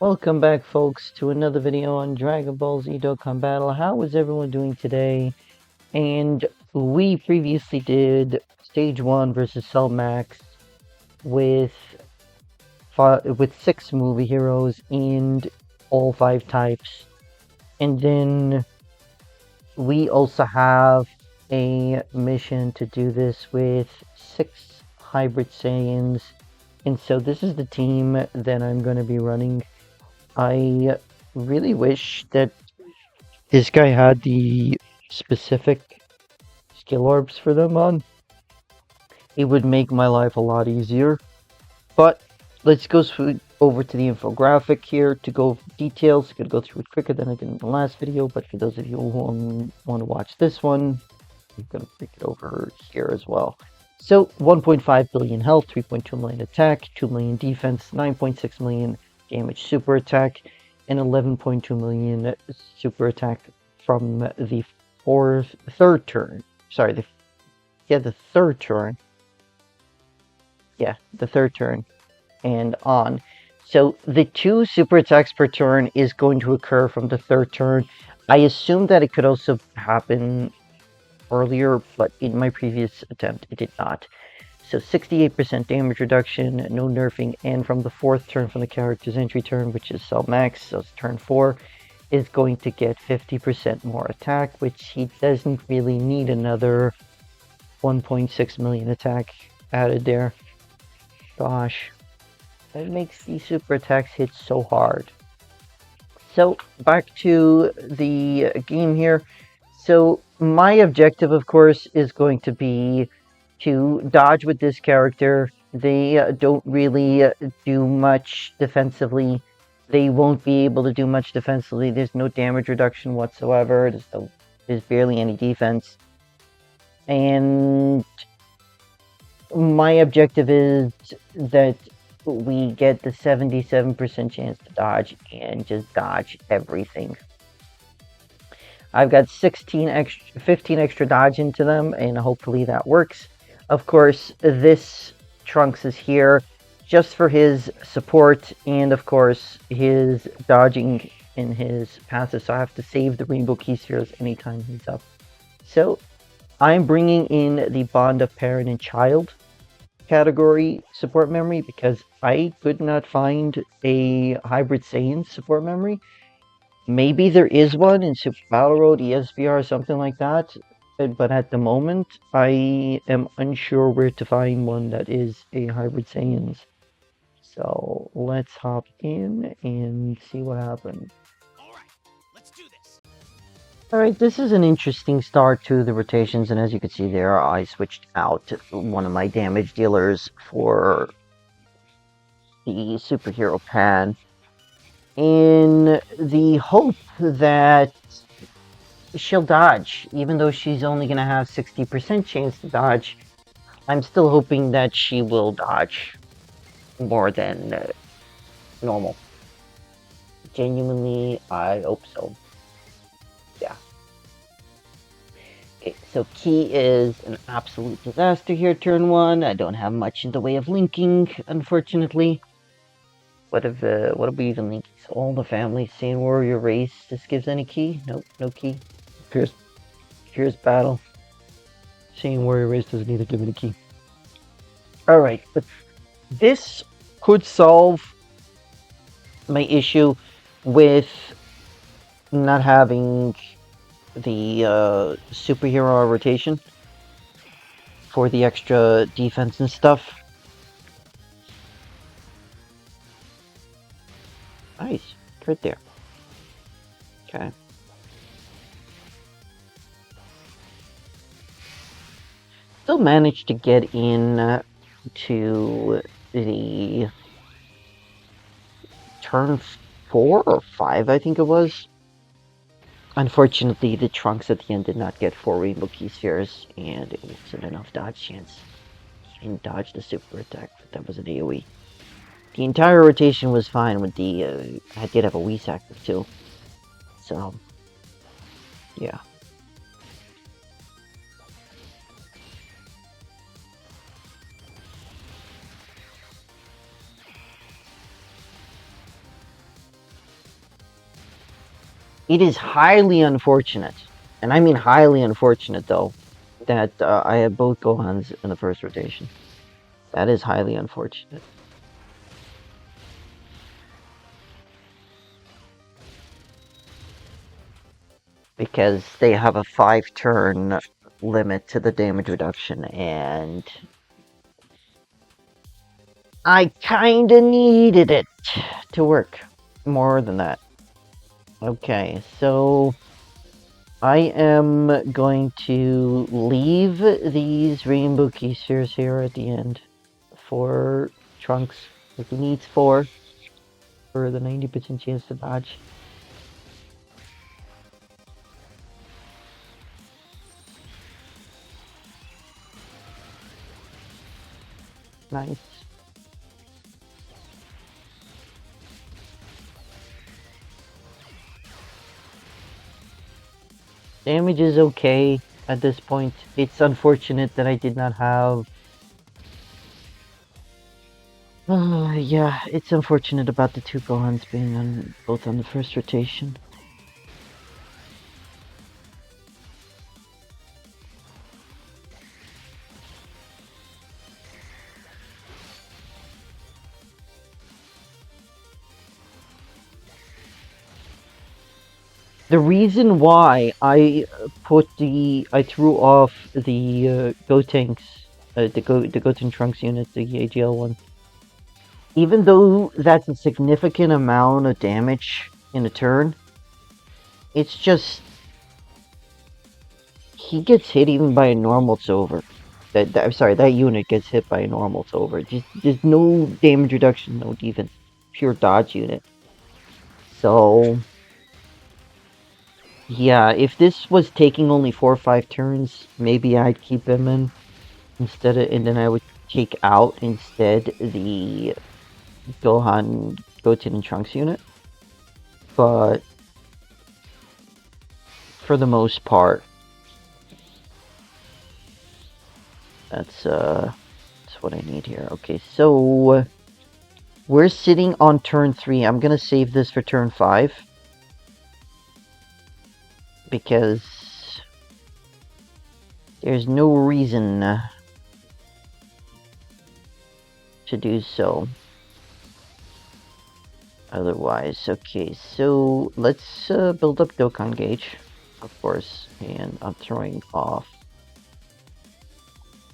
Welcome back, folks, to another video on Dragon Ball Z Dokkan Battle. How is everyone doing today? And we previously did Stage 1 versus Cell Max with with 6 movie heroes and all 5 types. And then we also have a mission to do this with 6 Hybrid Saiyans. And so this is the team that I'm going to be running. I really wish that this guy had the specific skill orbs for them on. It would make my life a lot easier. But let's go over to the infographic here to go over details. I'm going to go through it quicker than I did in the last video, but for those of you who want to watch this one, I'm going to break it over here as well. So 1.5 billion health, 3.2 million attack, 2 million defense, 9.6 million damage super attack, and 11.2 million super attack from the third turn. Sorry, the third turn. Yeah, the third turn and on. So the 2 super attacks per turn is going to occur from the third turn. I assume that it could also happen earlier, but in my previous attempt, it did not. So 68% damage reduction, no nerfing, and from the 4th turn from the character's entry turn, which is Cell Max, so it's turn 4, is going to get 50% more attack, which he doesn't really need another 1.6 million attack added there. Gosh, that makes these super attacks hit so hard. So back to the game here. So my objective, of course, is going to be to dodge with this character. They don't really do much defensively. They won't be able to do much defensively. There's no damage reduction whatsoever. There's barely any defense. And my objective is that we get the 77% chance to dodge and just dodge everything. I've got 15 extra dodge into them, and hopefully that works. Of course, this Trunks is here just for his support and, of course, his dodging in his passive, so I have to save the Rainbow Key Spheres anytime he's up. So, I'm bringing in the Bond of Parent and Child category support memory because I could not find a Hybrid Saiyans support memory. Maybe there is one in Super Battle Road, ESVR, something like that. But at the moment, I am unsure where to find one that is a Hybrid Saiyans. So let's hop in and see what happens. Alright, this is an interesting start to the rotations, and as you can see there, I switched out one of my damage dealers for the superhero pan in the hope that she'll dodge. Even though she's only going to have 60% chance to dodge, I'm still hoping that she will dodge more than normal. Genuinely, I hope so. Yeah. Okay, so Ki is an absolute disaster here, turn 1. I don't have much in the way of linking, unfortunately. What are we even linking? So all the family, Saiyan Warrior race. This gives any key? Nope, no key. Here's battle. Saiyan Warrior race doesn't either give any key. Alright, but this could solve my issue with not having the superhero rotation for the extra defense and stuff. Nice, right there. Okay. Still managed to get in to the turn 4 or 5, I think it was. Unfortunately, the Trunks at the end did not get 4 Rainbow Key Spheres, and it wasn't enough dodge chance. He didn't dodge the super attack, but that was an AoE. The entire rotation was fine with the, I did have a Wii active too. So, yeah. It is highly unfortunate, and I mean highly unfortunate though, that I have both Gohans in the first rotation. That is highly unfortunate. Because they have a 5-turn limit to the damage reduction, and I kinda needed it to work. More than that. Okay, so I am going to leave these rainbow keyspheres here at the end for Trunks. If he needs 4 for the 90% chance to dodge. Nice. Damage is okay at this point. It's unfortunate that I did not have... yeah, it's unfortunate about the 2 Gohans being on both on the first rotation. The reason why I threw off the Gotenks, the Goten Trunks unit, the AGL one, even though that's a significant amount of damage in a turn, it's just he gets hit even by a normal, it's over. I'm sorry, that unit gets hit by a normal, it's over. There's no damage reduction, no defense, pure dodge unit. So yeah, if this was taking only 4 or 5 turns, maybe I'd keep him in instead of, and then I would take out instead the Gohan, Goten, and Trunks unit. But for the most part, that's what I need here. Okay, so we're sitting on turn 3. I'm gonna save this for turn 5 because there's no reason to do so otherwise. Okay, so let's build up Dokkan Gauge, of course, and I'm throwing off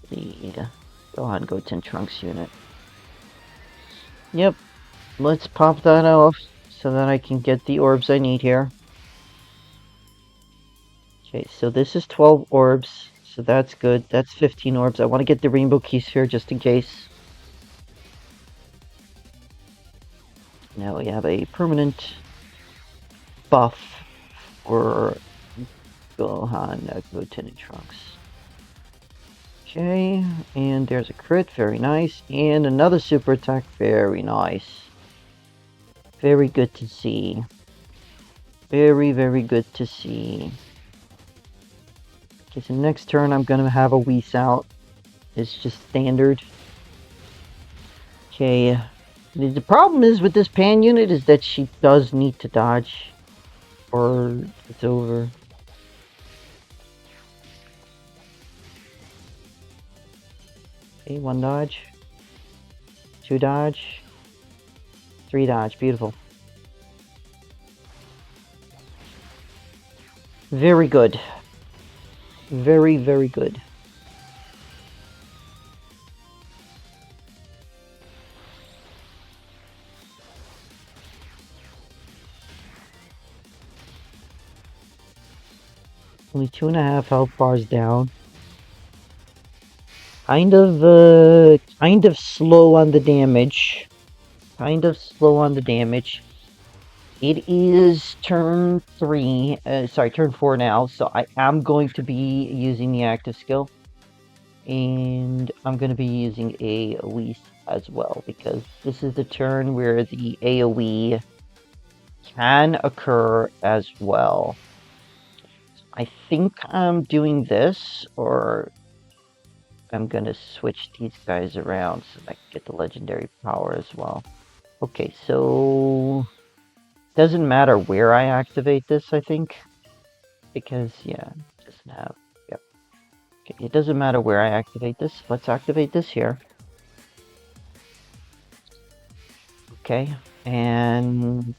the Gohan Goten Trunks unit. Yep, let's pop that off so that I can get the orbs I need here. Okay, so this is 12 orbs, so that's good. That's 15 orbs. I want to get the rainbow key sphere just in case. Now we have a permanent buff for Gohan, Goten, and Trunks. Okay, and there's a crit, very nice. And another super attack, very nice. Very good to see. Very, very good to see. Okay, so next turn I'm gonna have a Whis out. It's just standard. Okay, the problem is with this Pan unit is that she does need to dodge or it's over. Okay, 1 dodge. 2 dodge. 3 dodge, beautiful. Very good. Very, very good. Only 2.5 health bars down. Kind of slow on the damage. It is turn 3, turn 4 now, so I am going to be using the active skill. And I'm going to be using a Whis as well, because this is the turn where the AoE can occur as well. I think I'm doing this, or I'm going to switch these guys around so I can get the legendary power as well. Okay, so Doesn't matter where I activate this, I think. Because, yeah, it doesn't have... Yep. Okay, it doesn't matter where I activate this. Let's activate this here. Okay, and...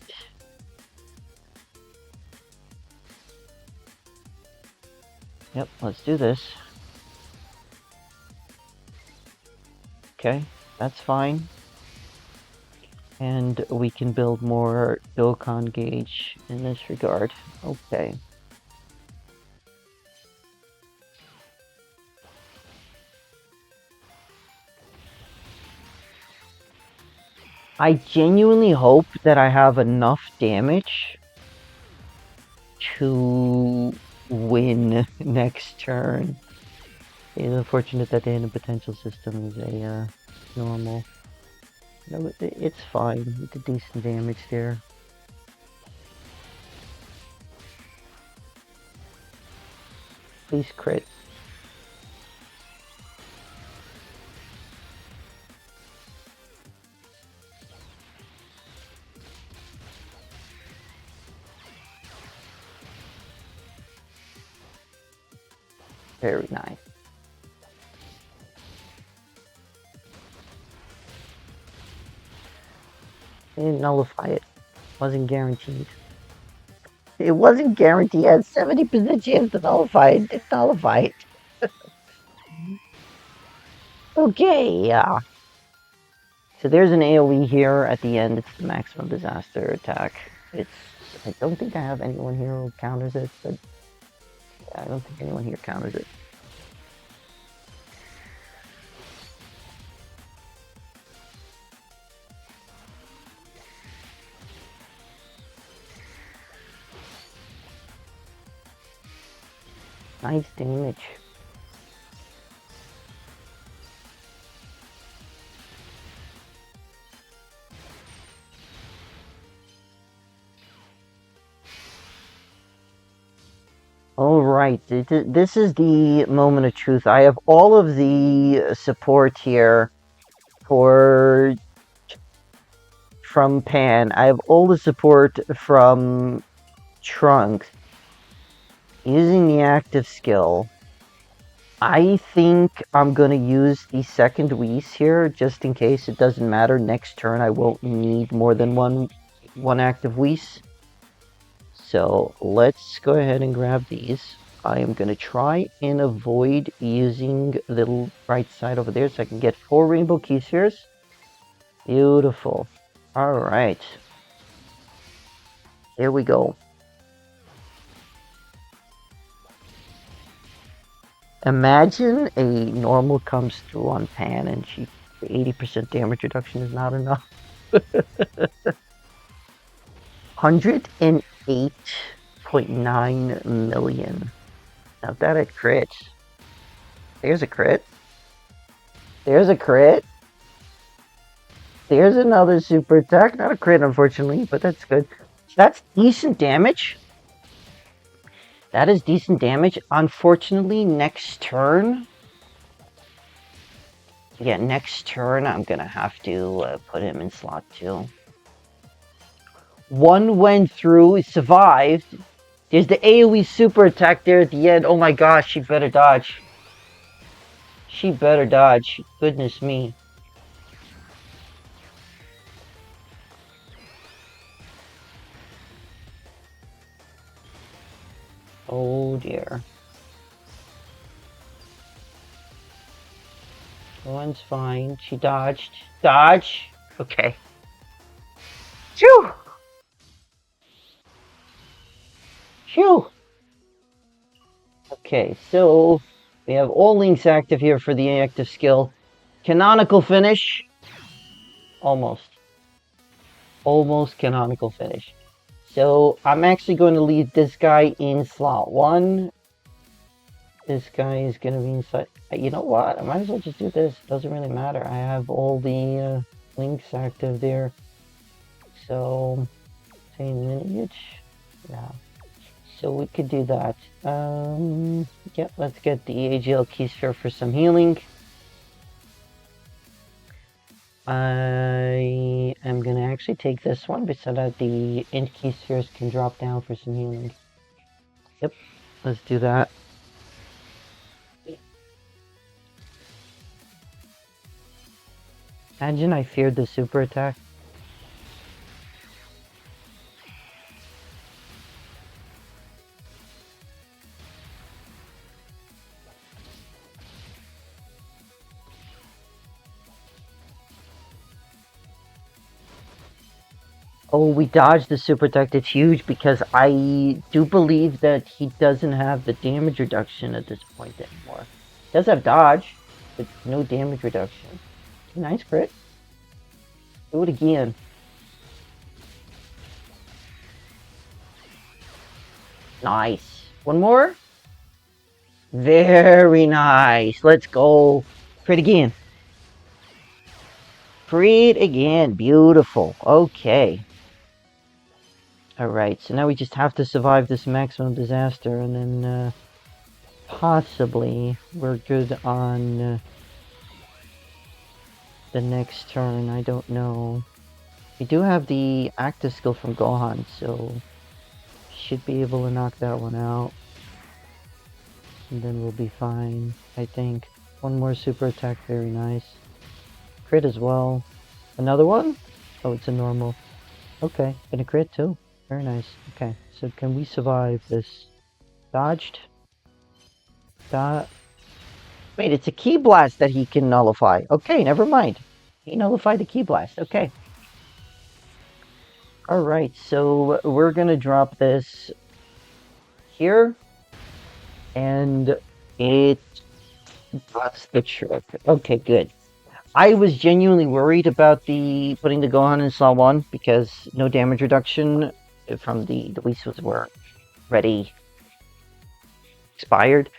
Yep, let's do this. Okay, that's fine. And we can build more Dokkan gauge in this regard. Okay. I genuinely hope that I have enough damage to win next turn. It's unfortunate that the hidden potential system is a normal. No, it's fine. We did decent damage there. Please crit. Very nice. I didn't nullify it. Wasn't guaranteed. It wasn't guaranteed. It had 70% chance to nullify it. Didn't nullify it. Okay, yeah. So there's an AoE here at the end. It's the maximum disaster attack. I don't think I have anyone here who counters it, but yeah, I don't think anyone here counters it. Nice damage. Alright, this is the moment of truth. I have all of the support here from Pan. I have all the support from Trunks. Using the active skill, I think I'm going to use the second Whis here, just in case. It doesn't matter. Next turn, I won't need more than one active Whis. So let's go ahead and grab these. I am going to try and avoid using the right side over there so I can get 4 rainbow key spheres. Beautiful. Alright. Here we go. Imagine a normal comes through on Pan and 80% damage reduction is not enough. 108.9 million. Now that a crit. There's a crit. There's a crit. There's another super attack. Not a crit, unfortunately, but that's good. That's decent damage. That is decent damage. Unfortunately, next turn... Yeah, next turn, I'm gonna have to put him in slot 2. One went through, survived. There's the AoE super attack there at the end. Oh my gosh, she better dodge. She better dodge. Goodness me. Oh dear. One's fine. She dodged. Dodge! Okay. Phew! Phew! Okay, so we have all links active here for the active skill. Canonical finish. Almost. Almost canonical finish. So I'm actually going to leave this guy in slot 1. This guy is going to be inside. You know what? I might as well just do this. Doesn't really matter. I have all the links active there. So, same lineage. Yeah. So we could do that. Yep, let's get the AGL key sphere for some healing. I am gonna actually take this one so that the Int key spheres can drop down for some healing. Yep, let's do that. Imagine I feared the super attack. Oh, we dodged the super attack. It's huge because I do believe that he doesn't have the damage reduction at this point anymore. He does have dodge, but no damage reduction. Nice crit. Do it again. Nice. One more. Very nice. Let's go. Crit again. Crit again. Beautiful. Okay. Alright, so now we just have to survive this maximum disaster, and then possibly we're good on the next turn. I don't know. We do have the active skill from Gohan, so should be able to knock that one out. And then we'll be fine, I think. One more super attack, very nice. Crit as well. Another one? Oh, it's a normal. Okay, and a crit too. Very nice. Okay, so can we survive this? Dodged. Wait, it's a Ki Blast that he can nullify. Okay, never mind. He nullified the Ki Blast. Okay. Alright, so we're gonna drop this here. And it does the trick. Okay, good. I was genuinely worried about putting the Gohan in Cell 1 because no damage reduction from the Weasels were already expired.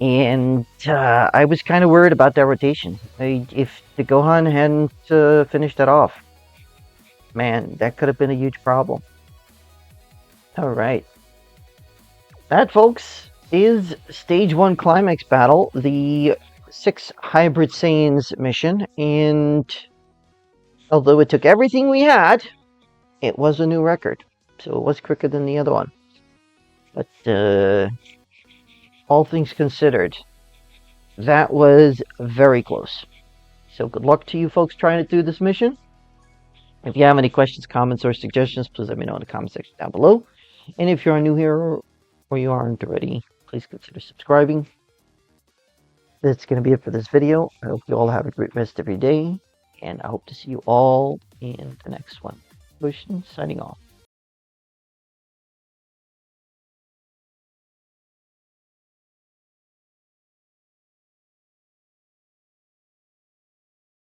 And I was kind of worried about that rotation. If the Gohan hadn't finished that off, man, that could have been a huge problem. Alright. That, folks, is Stage 1 Climax Battle, the 6 Hybrid Saiyans mission, and although it took everything we had, it was a new record, so it was quicker than the other one. But all things considered, that was very close. So good luck to you folks trying to do this mission. If you have any questions, comments, or suggestions, please let me know in the comment section down below. And if you're new here or you aren't already, please consider subscribing. That's going to be it for this video. I hope you all have a great rest of your day, and I hope to see you all in the next one. Bushin signing off.